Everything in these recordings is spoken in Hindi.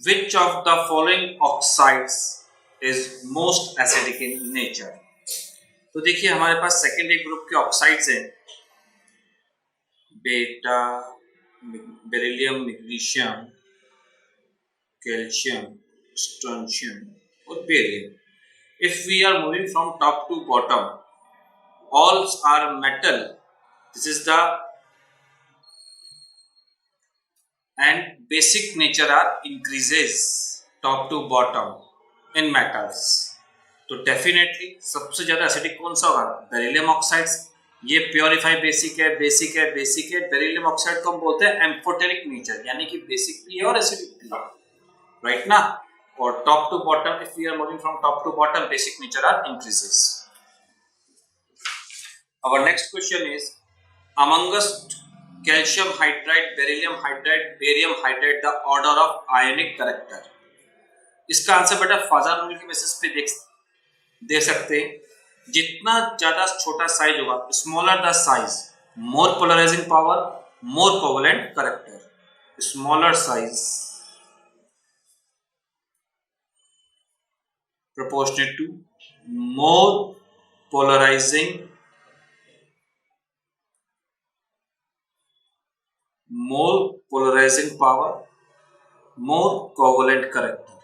Which of the following oxides is most acidic in nature? तो देखिए हमारे पास सेकेंडरी ग्रुप के ऑक्साइड्स हैं, बेटा, बेरिलियम, मैग्नीशियम, कैल्शियम, स्ट्रोंशियम और barium. If we are moving from top to bottom, all are metal. This is the and basic nature are increases top to bottom in metals. तो डेफिनेटली सबसे ज्यादा एसिडिक कौन सा होगा? Beryllium oxides. ये प्योरीफाई बेसिक है, बेसिक है, बेसिक है. बेरिलियम ऑक्साइड को हम बोलते हैं एम्फोटेरिक नेचर, यानी कि बेसिक भी है और एसिडिक भी है, राइट ना. और top to bottom, if we are moving from top to bottom, basic nature are increases. Our next question is, amongst calcium hydride, beryllium hydride, barium hydride, the order of ionic character. इसका आंसर बेटा फाजा रूल के बेसिस पे दे सकते हैं. जितना ज्यादा छोटा साइज होगा, smaller the size, more polarising power, more covalent character. Smaller size proportionate to more polarizing, power, more covalent character.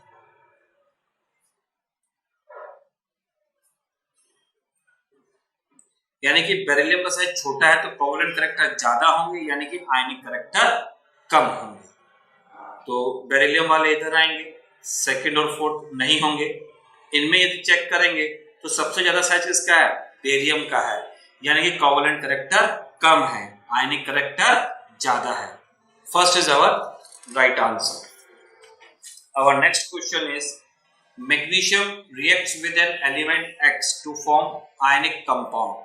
यानी कि बेरिलियम का साइज छोटा है तो कोवलेंट कैरेक्टर ज्यादा होंगे, यानी कि आयनिक कैरेक्टर कम होंगे. तो बेरिलियम वाले इधर आएंगे, सेकंड और फोर्थ नहीं होंगे. इनमें यदि चेक करेंगे तो सबसे ज्यादा साइज किसका है? बेरियम का है, यानी कि कोवलेंट कैरेक्टर कम है, आयनिक कैरेक्टर ज्यादा है. First is our right answer. Our next question is, magnesium reacts with an element X to form ionic compound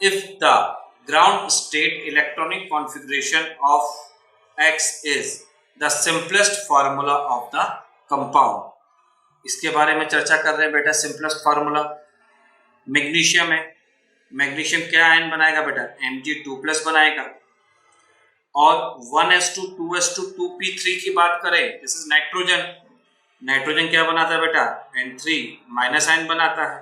if the ground state electronic configuration of X is the simplest formula of the compound. इसके बारे में चर्चा कर रहे हैं बेटा. सिंपलेस्ट फार्मूला मैग्नीशियम है. मैग्नीशियम क्या आयन बनाएगा बेटा? Mg2+ बनाएगा. और 1s2 2s2 2p3 की बात करें, दिस इज नाइट्रोजन. नाइट्रोजन क्या बनाता है बेटा? N3 माइनस आयन बनाता है.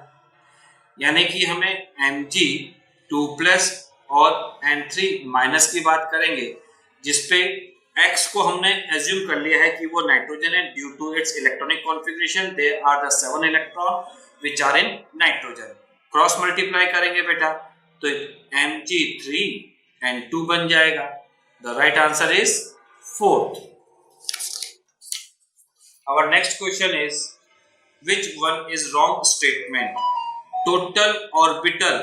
यानी कि हमें Mg2+ और N3 माइनस की बात करेंगे, जिसपे X को हमने एज्यूम कर लिया है कि वो नाइट्रोजन है. Due to its electronic configuration they are the 7 electron which are in nitrogen. Cross multiply करेंगे बेटा तो Mg3N2 बन जाएगा. The right answer is 4th. Our next question is, which one is wrong statement? Total orbital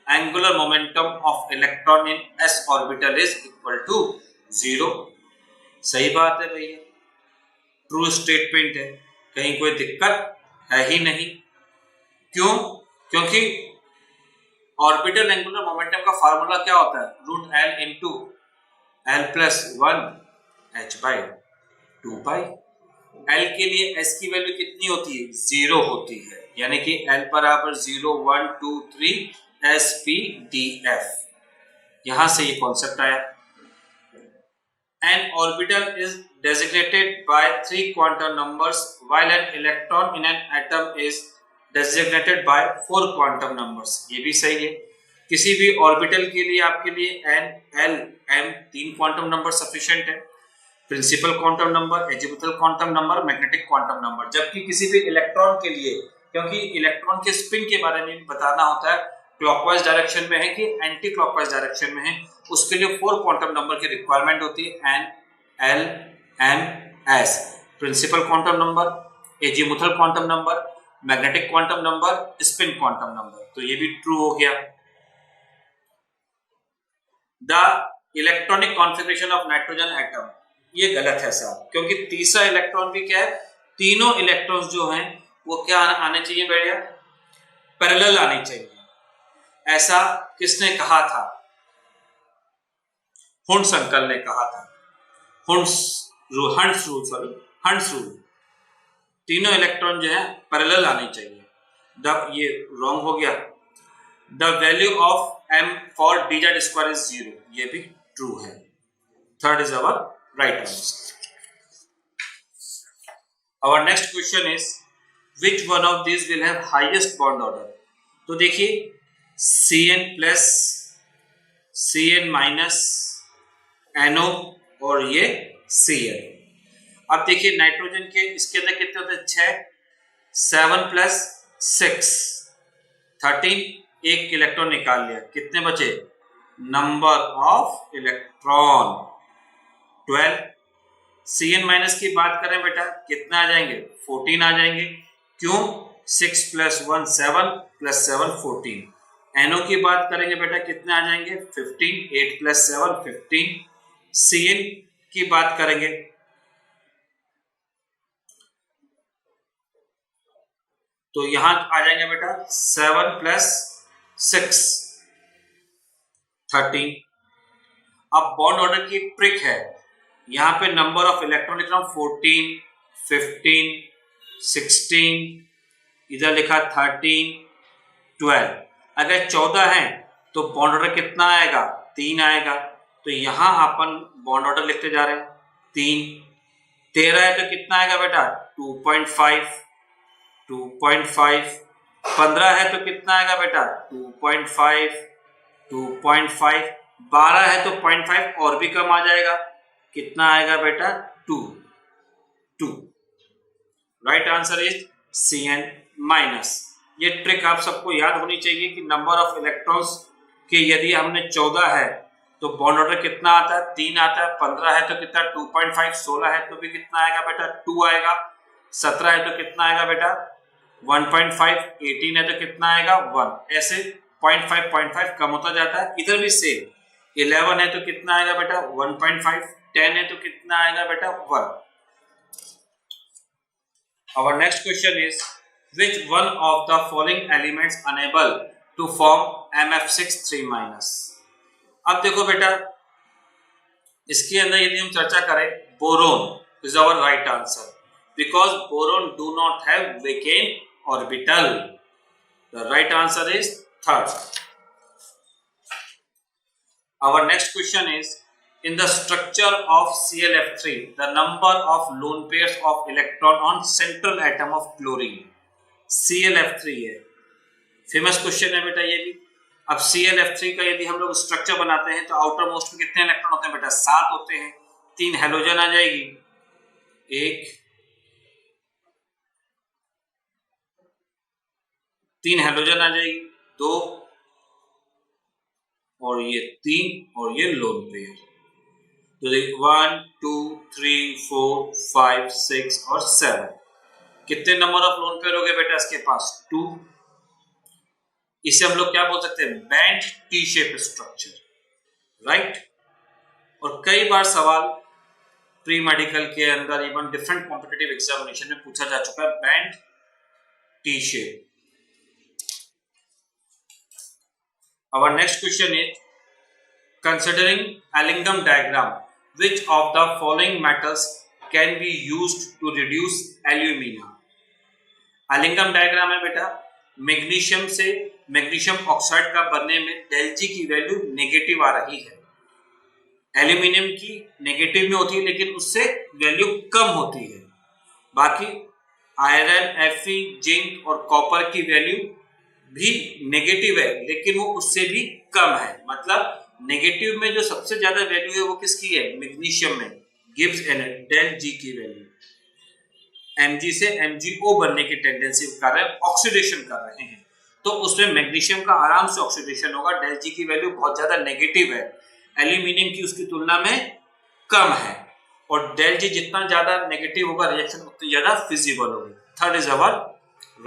angular momentum of electron in s orbital is equal to 0. सही बात है भैया, ट्रू स्टेटमेंट है, कहीं कोई दिक्कत है ही नहीं. क्यों? क्योंकि ऑर्बिटल एंगुलर मोमेंटम का फार्मूला क्या होता है? √L into L+1 h/2π. L के लिए S की वैल्यू कितनी होती है? 0 होती है, यानी कि L बराबर 0 1 2 3 SPDF. यहां से ये कॉन्सेप्ट आया. An orbital is designated by 3 quantum numbers while an electron in an atom is designated by 4 quantum numbers. ये भी सही है. किसी भी ऑर्बिटल के लिए आपके लिए N, L, M 3 quantum number sufficient है. Principal quantum number, azimuthal quantum number, magnetic quantum number. जबकि किसी भी इलेक्ट्रॉन के लिए, क्योंकि इलेक्ट्रॉन के स्पिन के बारे में बताना होता है, क्लॉकवाइज डायरेक्शन में है कि एंटी क्लॉकवाइज डायरेक्शन में है, उसके लिए 4 क्वांटम नंबर की रिक्वायरमेंट होती है. N, L, M, S. Principal quantum number, azimuthal quantum number, magnetic quantum number, spin quantum number. तो ये भी ट्रू हो गया. The electronic configuration of nitrogen atom, ये गलत है साहब, क्योंकि तीसरा इलेक्ट्रॉन भी क्या है? तीनों इलेक्ट्रॉन्स जो हैं वो क्या आने चाहिए भैया? पैरेलल आने चाहिए. ऐसा किसने कहा था? हुंड्स अंकल ने कहा था. Hunts rule. तीनों इलेक्ट्रॉन जो है पैरेलल आने चाहिए. ये रॉन्ग हो गया. The value of M for dz² is 0. ये भी ट्रू है. Third is our right answer. Our next question is which one of these will have highest bond order? तो देखिए Cn plus Cn minus NO और ये Cl। अब देखिए नाइट्रोजन के इसके अंदर कितने होते हैं? 6, 7 प्लस 6 13, एक इलेक्ट्रॉन निकाल लिया, कितने बचे? Number of electron 12। Cn minus की बात करें बेटा कितना आ जाएंगे? 14 आ जाएंगे। क्यों? 6 प्लस 1 7 प्लस 7 14। NO की बात करेंगे बेटा कितने आ जाएंगे? 15, 8 प्लस 7 15। Cn की बात करेंगे तो यहां आ जाएंगे बेटा 7 प्लस 6 13। अब बॉन्ड ऑर्डर की एक ट्रिक है, यहां पे नंबर ऑफ इलेक्ट्रॉन लिख रहा हूं 14, 15, 16, इधर लिखा 13, 12। अगर 14 है तो बॉन्ड ऑर्डर कितना आएगा? 3 आएगा। तो यहां अपन बॉन्ड ऑर्डर लिखते जा रहे हैं 3। 13 है तो कितना आएगा बेटा? 2.5, 2.5। 15 है तो कितना आएगा बेटा? 2.5, 2.5। 12 है तो 0.5 और भी कम आ जाएगा, कितना आएगा बेटा? 2, 2। Right answer is Cn minus. ये ट्रिक आप सबको याद होनी चाहिए कि नंबर ऑफ इलेक्ट्रॉन्स के यदि हमने 14 है तो बॉन्ड ऑर्डर कितना आता है? 3 आता है। 15 है तो कितना? 2.5। 16 है तो भी कितना आएगा बेटा? 2 आएगा। 17 है तो कितना आएगा बेटा? 1.5। 18 है तो कितना आएगा? 1। ऐसे 0.5 0.5 कम होता जाता है। इधर भी सेम। 11 है तो कितना आएगा बेटा? 1.5। 10 है तो कितना आएगा बेटा? 1। Our next question is which one of the following elements unable to form MF6 3-? अब देखो बेटा इसके अंदर यदि हम चर्चा करें boron is our right answer because boron do not have vacant orbital. The right answer is third. Our next question is in the structure of ClF3 the number of lone pairs of electron on central atom of chlorine। ClF3 है, फेमस क्वेश्चन है बेटा ये भी। अब ClF3 का यदि हम लोग स्ट्रक्चर बनाते हैं तो आउटर मोस्ट में कितने इलेक्ट्रॉन होते हैं बेटा? 7 होते हैं। 3 हेलोजन आ जाएगी, 1 3 हेलोजन आ जाएगी, 2 और ये 3 और ये लोन पेयर। तो 1 2 3 4 5 6 और 7। कितने नंबर ऑफ लोन पेयर हो गए बेटा इसके पास? 2। इसे हम लोग क्या बोल सकते हैं? Band T shape structure, right. और कई बार सवाल प्री मेडिकल के अंदर इवन डिफरेंट कॉम्पिटिटिव एग्जामिनेशन में पूछा जा चुका है band T shape. Our next question is considering Allingham diagram which of the following metals can be used to reduce alumina? Allingham diagram है बेटा, मैग्नीशियम से मैग्नीशियम ऑक्साइड का बनने में डेल जी की वैल्यू नेगेटिव आ रही है, एल्यूमिनियम की नेगेटिव में होती है लेकिन उससे वैल्यू कम होती है। बाकी आयरन, Fe, जिंक और कॉपर की वैल्यू भी नेगेटिव है लेकिन वो उससे भी कम है। मतलब नेगेटिव में जो सबसे ज्यादा वैल्यू है वो किसकी है? मैग्नीशियम में। गिब्स एन डेल जी की वैल्यू Mg से MgO बनने की टेंडेंसी कर रहे हैं, ऑक्सीडेशन कर रहे हैं, तो उसमें मैग्नीशियम का आराम से ऑक्सीडेशन होगा। डेल जी की वैल्यू बहुत ज्यादा नेगेटिव है, एल्यूमिनियम की उसकी तुलना में कम है, और डेल जी जितना ज्यादा नेगेटिव होगा रिएक्शन उतनी ज्यादा फिजिबल होगी। Third is our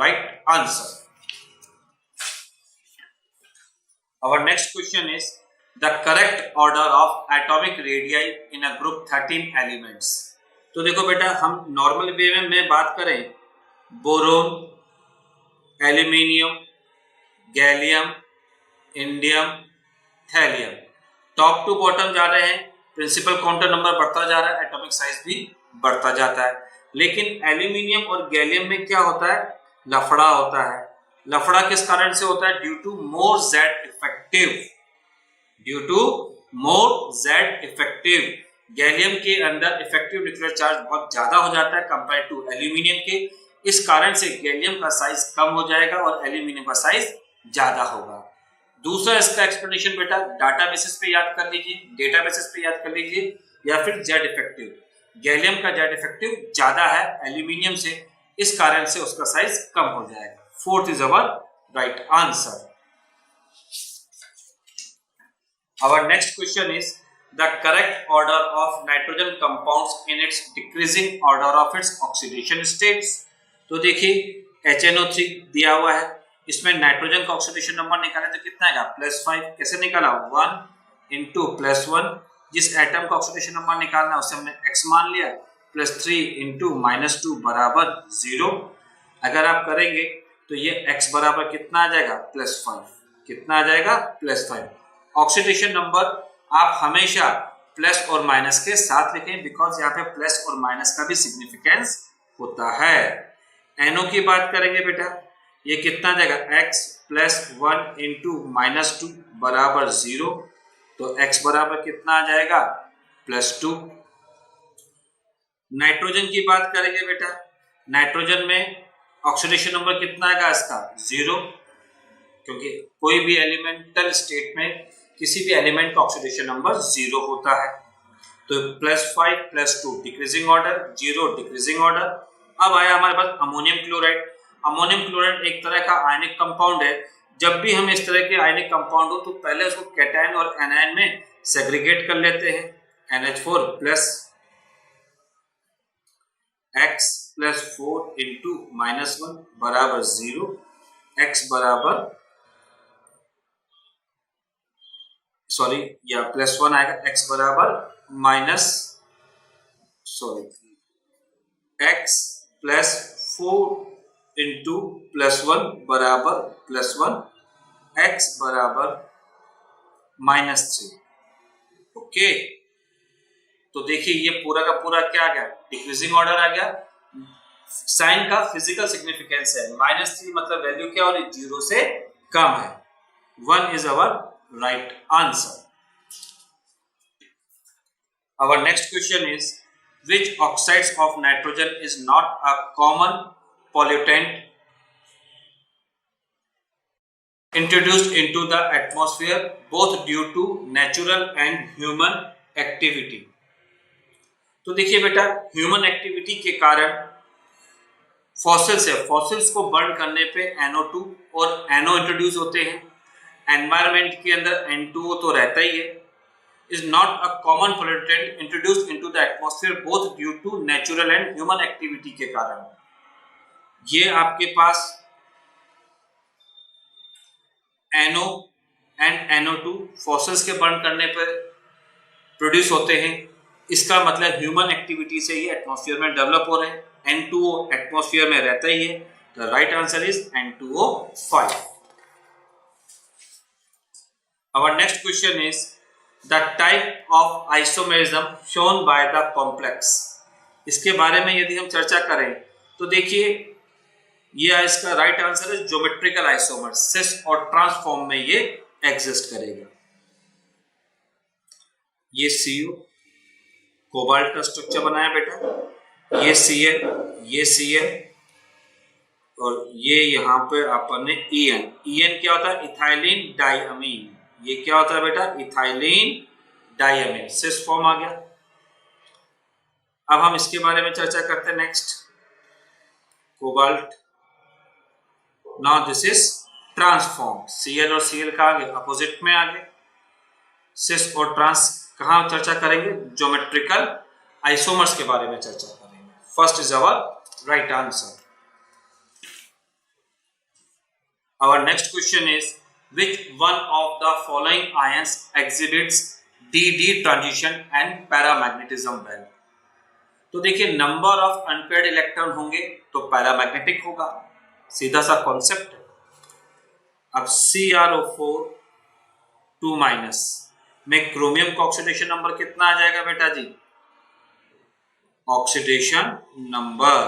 right answer. Our next question is the correct order of atomic radii in a group 13 elements। तो देखो बेटा हम नॉर्मल वे में मैं बात करें boron, aluminium, gallium, indium, thallium, top to bottom जा रहे हैं, प्रिंसिपल काउंटर नंबर बढ़ता जा रहा है, एटॉमिक साइज भी बढ़ता जाता है। लेकिन एल्यूमिनियम और गैलियम में क्या होता है? लफड़ा होता है। लफड़ा किस कारण से होता है? Due to more Z effective, due to more Z effective. Gallium के अंदर इफेक्टिव न्यूक्लियर चार्ज बहुत ज्यादा हो जाता है कंपेयर टू एल्यूमिनियम के, इस कारण से गैलियम का साइज कम हो जाएगा और एल्यूमिनियम का साइज ज्यादा होगा। दूसरा इसका एक्सप्लेनेशन बेटा डाटा बेसिस पे याद कर लीजिए, डेटा बेसिस पे याद कर लीजिए, या फिर जेड इफेक्टिव, गैलियम का जेड इफेक्टिव ज्यादा है एल्यूमिनियम से, इस कारण से उसका साइज कम हो जाएगा। Fourth is our right answer. Our next question is the correct order of nitrogen compounds in its decreasing order of its oxidation states। तो देखिए HNO3 दिया हुआ है, इसमें नाइट्रोजन का ऑक्सीडेशन नंबर निकाले तो कितना आएगा +5। कैसे निकाला 1 इंटू +1, जिस एटम का ऑक्सीडेशन नंबर निकालना है उसे हमने x मान लिया, +3 इंटू -2 बराबर 0। अगर आप करेंगे तो ये x बराबर कितना आ जाएगा +5, कितना आ जाएगा +5। ऑक्सीडेशन नंबर आप हमेशा प्लस और माइनस के साथ लिखें, बिकॉज यहाँ पे प्लस और माइनस का भी सिग्निफिकेंस होता है। NO की बात करेंगे बेटा, ये कितना आ जाएगा x +1 इंटू -2 बराबर 0, तो x बराबर कितना आ जाएगा +2। नाइट्रोजन की बात करेंगे बेटा, नाइट्रोजन में ऑक्सीडेशन नंबर कितना आएगा इसका 0, क्योंकि कोई भी एलिमेंटल स्टेट में किसी भी एलिमेंट का ऑक्सीडेशन नंबर 0 होता है। तो +5 +2 डिक्रीजिंग ऑर्डर, 0 डिक्रीजिंग ऑर्डर। अब आया हमारे पास अमोनियम क्लोराइड। अमोनियम क्लोराइड एक तरह का आयनिक कंपाउंड है। जब भी हम इस तरह के आयनिक कंपाउंड हो तो पहले उसको कैटायन और एनायन में सेग्रीगेट कर लेते हैं। NH4 प्लस x +4 इंटू -1 बराबर 0, x बराबर सॉरी या +1 आएगा, x बराबर x +4 इंटू +1 बराबर +1, x बराबर -3। ओके, तो देखिए ये पूरा का पूरा क्या आ गया डिक्रीजिंग ऑर्डर आ गया। साइन का फिजिकल सिग्निफिकेंस है -3, मतलब वैल्यू क्या हो रही 0 से कम है। 1 is our right answer। Our next question is which oxides of nitrogen is not a common pollutant introduced into the atmosphere both due to natural and human activity। तो देखिए बेटा, ह्यूमन एक्टिविटी के कारण फॉसिल्स है, फॉसिल्स को बर्न करने पे NO2 और NO इंट्रोड्यूस होते हैं। एनवायरमेंट के अंदर N2O तो रहता ही है। Is not a common pollutant introduced into the atmosphere both due to natural and human activity के कारण। ये आपके पास NO एंड NO2 फॉसिल्स के बर्न करने पर प्रोड्यूस होते हैं। इसका मतलब ह्यूमन एक्टिविटी से ये एटमॉस्फेयर में डेवलप हो रहे हैं। N2O एटमॉस्फेयर में रहता ही है। The right answer is N2O5। Our next question is the type of isomerism shown by the complex। इसके बारे में यदि हम चर्चा करें तो देखिए ये इसका राइट आंसर है ज्योमेट्रिकल आइसोमर। सिस और ट्रांस फॉर्म में ये एग्जिस्ट करेगा। ये CO कोबाल्ट का स्ट्रक्चर बनाया बेटा, ये Cl, ये Cl और ये यहाँ पे अपन ने EN क्या होता है इथाइलिन डाइअमीन। ये क्या होता है बेटा इथाइलिन डाइअमीन, सिस फॉर्म आ गया। अब हम इसके बारे में चर्चा करते हैं। Next cobalt, now this is transform. Cl और Cl का आगे अपोजिट में आगे, सिस और ट्रांस कहां चर्चा करेंगे ज्योमेट्रिकल आइसोमर्स के बारे में चर्चा करेंगे। First is our right answer. Our next question is which one of the following ions exhibits d-d transition and paramagnetism well। तो देखिए नंबर ऑफ अनपेयर्ड इलेक्ट्रॉन होंगे तो पैरामैग्नेटिक होगा, सीधा सा कॉन्सेप्ट है। अब CrO4 2- में क्रोमियम का ऑक्सीडेशन नंबर कितना आ जाएगा बेटा जी, ऑक्सीडेशन नंबर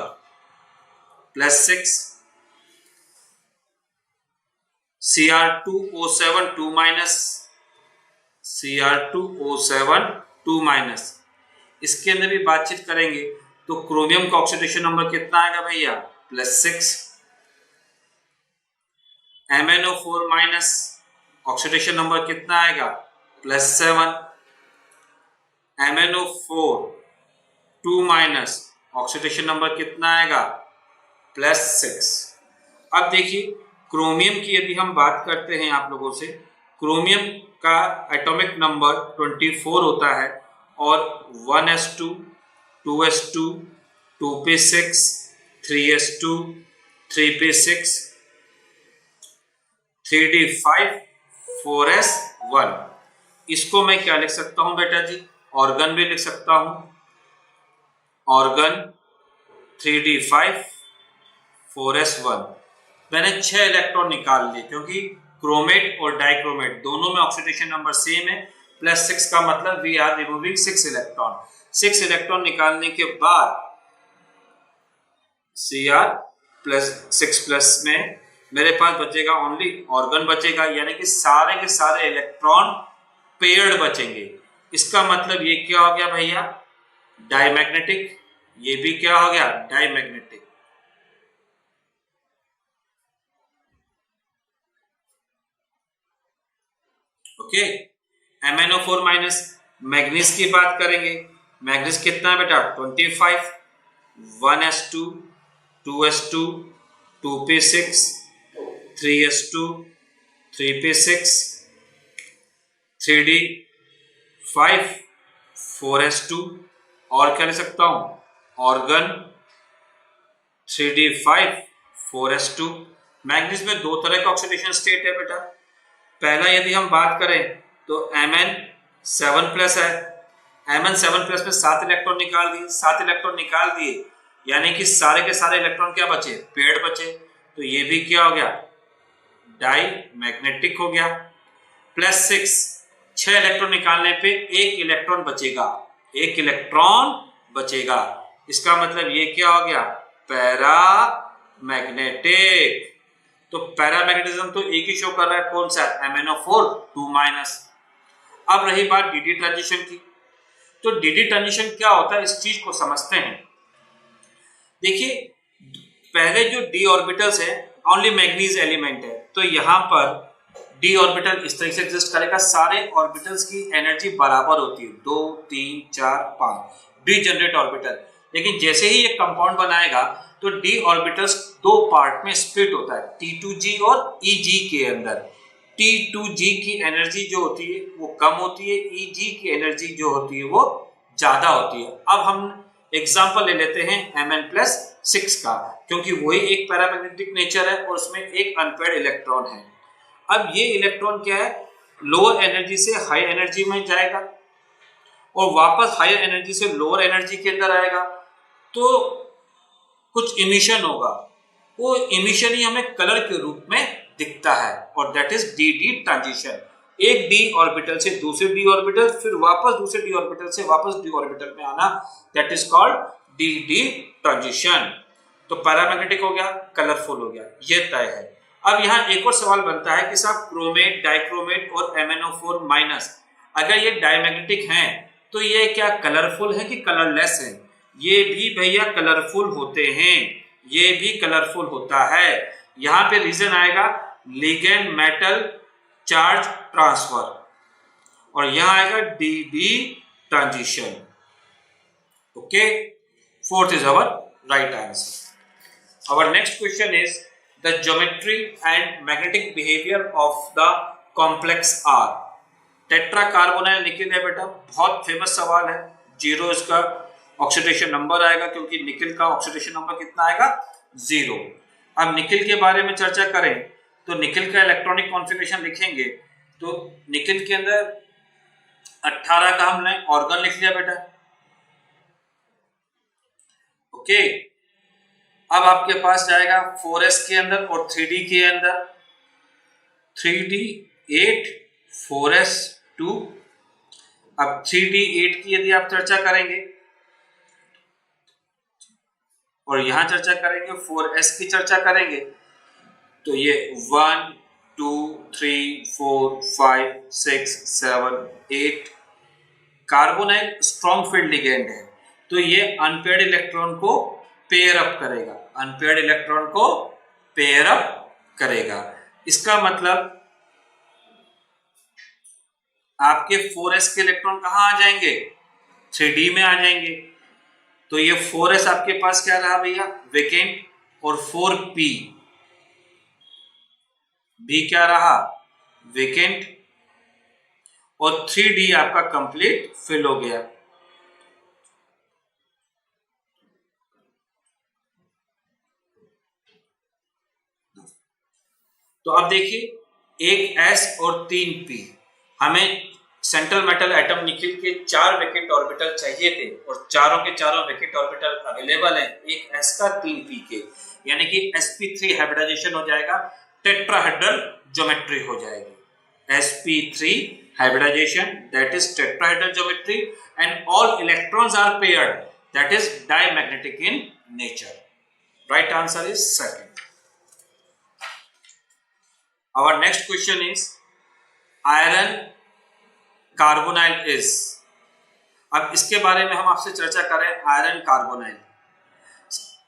+6। Cr2O7 2-, Cr2O7 2-, इसके अंदर भी बातचीत करेंगे तो क्रोमियम का ऑक्सीडेशन नंबर कितना आएगा भैया, +6। MnO4 माइनस ऑक्सीडेशन नंबर कितना आएगा, +7। MnO4 2 माइनस ऑक्सीडेशन नंबर कितना आएगा, +6। अब देखिए क्रोमियम की यदि हम बात करते हैं आप लोगों से, क्रोमियम का एटॉमिक नंबर 24 होता है और 1s2 2s2 2p6 3s2 3p6 3d5 4s1। इसको मैं क्या लिख सकता हूं बेटा जी, ऑर्गन भी लिख सकता हूं, ऑर्गन 3d5 4s1। मैंने 6 इलेक्ट्रॉन निकाल लिए क्योंकि क्रोमेट और डाइक्रोमेट दोनों में ऑक्सीडेशन नंबर सेम है, +6 का मतलब we are removing 6 electron. 6 electron निकालने के बाद Cr+6 में मेरे पास बचेगा ओनली ऑर्गन बचेगा, यानी कि सारे के सारे इलेक्ट्रॉन पेयर्ड बचेंगे। इसका मतलब ये क्या हो गया भैया, डायमैग्नेटिक। ये भी क्या हो गया, diamagnetic. Okay. MnO4 minus manganese की बात करेंगे, मैग्नीज कितना है बेटा, 25। 1s2 2s2 2p6 3s2 3p6 3d5 4s2। और क्या ले सकता हूं, ऑर्गन 3d5 4s2। मैग्नीज में दो तरह का ऑक्सीडेशन स्टेट है बेटा। पहला यदि हम बात करें तो Mn7+ है, Mn7+ में 7 इलेक्ट्रॉन निकाल दिए, 7 इलेक्ट्रॉन निकाल दिए यानी कि सारे के सारे इलेक्ट्रॉन क्या बचे, पेड़ बचे। तो ये भी क्या हो गया, डाई मैग्नेटिक हो गया। +6 6 इलेक्ट्रॉन निकालने पे 1 इलेक्ट्रॉन बचेगा, 1 इलेक्ट्रॉन बचेगा। इसका मतलब ये क्या हो गया, पैरा मैग्नेटिक। तो पैरामैग्नेटिज्म तो एक ही शो कर रहा है, कौन सा, MnO4 2 माइनस। अब रही बात dd ट्रांजिशन की, तो dd ट्रांजिशन क्या होता है इस चीज को समझते हैं। देखिए पहले जो d ऑर्बिटल्स है, ओनली मैग्नीज एलिमेंट है, तो यहां पर d ऑर्बिटल इस तरह से एग्जिस्ट करेगा, सारे ऑर्बिटल्स की एनर्जी बराबर होती है, 2 3 4 5 d जनरेट ऑर्बिटल। लेकिन जैसे ही ये कंपाउंड बनाएगा तो d ऑर्बिटल्स दो पार्ट में स्प्लिट होता है, T2g और Eg के अंदर। T2g की एनर्जी जो होती है वो कम होती है, Eg की एनर्जी जो होती है वो ज्यादा होती है। अब हम एग्जांपल ले लेते हैं Mn+6 का, क्योंकि वही एक पैरामैग्नेटिक नेचर है और उसमें एक अनपेयर्ड इलेक्ट्रॉन है। अब ये इलेक्ट्रॉन क्या है, लोअर एनर्जी से हाई एनर्जी में जाएगा और वापस हायर एनर्जी से लोअर एनर्जी के अंदर आएगा, तो कुछ इमिशन होगा, वो इमिशन ही हमें कलर के रूप में दिखता है और दैट इज dd ट्रांजिशन। एक d ऑर्बिटल से दूसरे d ऑर्बिटल, फिर वापस दूसरे d ऑर्बिटल से वापस d ऑर्बिटल में आना, that is called dd transition. तो पैरामैग्नेटिक हो गया, कलरफुल हो गया, ये तय है। अब यहाँ एक और सवाल बनता है कि साहब क्रोमेट, डाइक्रोमेट और MnO4 माइनस अगर ये डायमैग्नेटिक हैं तो ये क्या कलरफुल है कि कलरलेस है? ये भी भैया कलरफुल होते हैं, ये भी कलरफुल होता है। यहां पे रीजन आएगा लिगेंड मेटल चार्ज ट्रांसफर और यहां आएगा dd transition. Okay, fourth is our right answer. Our next question is the geometry and magnetic behaviour of the complex R। Tetra carbonyl nickel है बेटा, बहुत फेमस सवाल है। 0 इसका ऑक्सीडेशन नंबर आएगा क्योंकि निकेल का ऑक्सीडेशन नंबर कितना आएगा, 0। अब निकेल के बारे में चर्चा करें तो निकेल का इलेक्ट्रॉनिक कॉन्फ़िगरेशन लिखेंगे तो निकेल के अंदर 18 का हमने ऑर्गन लिख लिया बेटा। ओके, अब आपके पास जाएगा 4s के अंदर और 3d के अंदर, 3d 8 4s 2। अब 3d 8 की यदि आप चर्चा करेंगे और यहां चर्चा करेंगे 4s की चर्चा करेंगे तो ये 1 2 3 4 5 6 7 8 कार्बोनाइल स्ट्रॉन्ग फील्ड लिगेंड है, तो ये अनपेयर्ड इलेक्ट्रॉन को पेयर अप करेगा, अनपेयर्ड इलेक्ट्रॉन को पेयर अप करेगा। इसका मतलब आपके 4s के इलेक्ट्रॉन कहां आ जाएंगे, 3d में आ जाएंगे। तो ये 4s आपके पास क्या रहा भैया, वेकेंट, और 4p भी क्या रहा, वेकेंट, और 3d आपका कंप्लीट फिल हो गया। तो अब देखिए एक s और 3p, हमें सेंट्रल मेटल एटम निकिल के 4 वेकेंट ऑर्बिटल चाहिए थे और चारों के चारों वेकेंट ऑर्बिटल अवेलेबल हैं, एक s का 3p के, यानी कि sp3 हाइब्रिडाइजेशन हो जाएगा, टेट्राहेड्रल ज्योमेट्री हो जाएगी। sp3 hybridization, that is tetrahedral geometry, and all electrons are paired, that is diamagnetic in nature. Right answer is second. Our next question is iron carbonyl is. अब इसके बारे में हम आपसे चर्चा करें, आयरन कार्बोनाइल।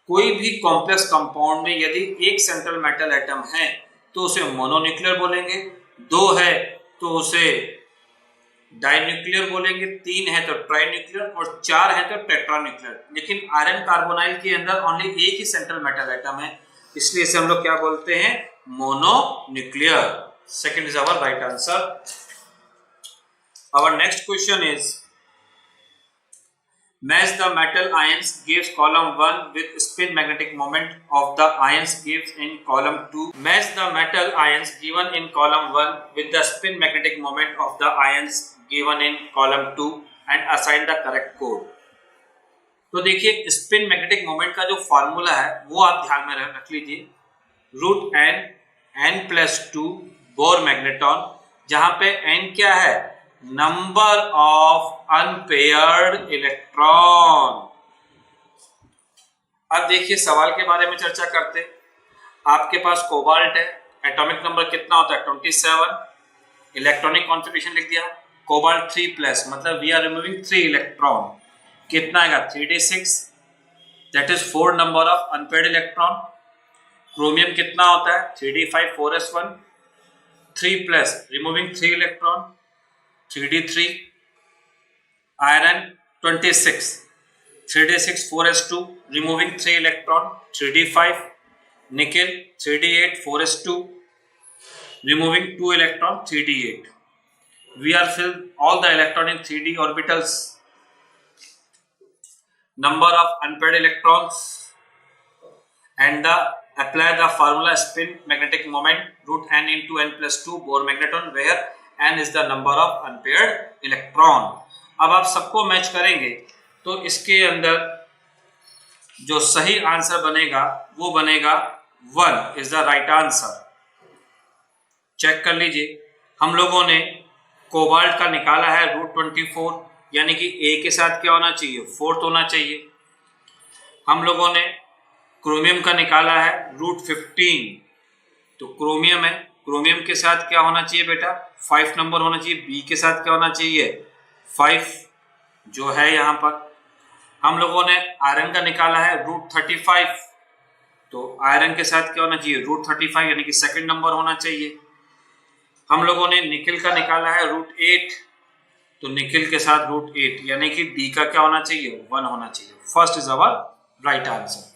कोई भी कॉम्प्लेक्स कंपाउंड में यदि एक सेंट्रल मेटल एटम है तो उसे मोनोन्यूक्लियर बोलेंगे, 2 है तो उसे डाइन्यूक्लियर बोलेंगे, 3 है तो ट्राइन्यूक्लियर, और 4 है तो टेट्रान्यूक्लियर। लेकिन आयरन कार्बोनाइल के अंदर ओनली एक ही सेंट्रल मेटल एटम है, इसलिए इसे हम लोग क्या बोलते हैं, mononuclear. Second is our right answer. Our next question is match the metal ions gives column 1 with spin magnetic moment of the ions gives in column 2. Match the metal ions given in column 1 with the spin magnetic moment of the ions given in column 2 and assign the correct code. तो देखिए स्पिन मैग्नेटिक मोमेंट का जो फॉर्मूला है वो आप ध्यान में रख लीजिए, root N, n+2 bore magneton, जहां पे n क्या है, नंबर ऑफ अनपेयर्ड इलेक्ट्रॉन। अब देखिए सवाल के बारे में चर्चा करते। आपके पास कोबाल्ट है, एटॉमिक नंबर कितना होता है, 27, इलेक्ट्रॉनिक कॉन्फिगरेशन लिख दिया, कोबाल्ट 3+, मतलब वी आर रिमूविंग 3 इलेक्ट्रॉन, कितना आएगा 3d6, that is 4 number of unpaired electron. Chromium कितना होता है 3d5 4s1, 3+, removing 3 electron 3d3, iron 26, 3d6 4s2, removing 3 electron 3d5, nickel 3d8 4s2, removing 2 electron 3d8. We are filled all the electron in 3d orbitals. Number of unpaired electrons and apply the formula spin magnetic moment root n into n+2 Bohr magneton where n is the number of unpaired electron. अब आप सबको मैच करेंगे तो इसके अंदर जो सही आंसर बनेगा वो बनेगा 1 is the right answer. Check कर लीजिए, हम लोगों ने कोबाल्ट का निकाला है रूट 24, यानी कि A के साथ क्या होना चाहिए, 4th होना चाहिए। हम लोगों ने क्रोमियम का निकाला है रूट 15, तो क्रोमियम है, क्रोमियम के साथ क्या होना चाहिए बेटा, 5 नंबर होना चाहिए। बी के साथ क्या होना चाहिए, 5 जो है यहाँ पर। हम लोगों ने आयरन का निकाला है रूट 35, तो आयरन के साथ क्या होना चाहिए, रूट 35, यानी कि 2nd नंबर होना चाहिए। हम लोगों ने निकिल का निकाला है रूट 8, तो निकिल के साथ रूट 8, यानी कि डी का क्या होना चाहिए, 1 होना चाहिए। First is our right answer.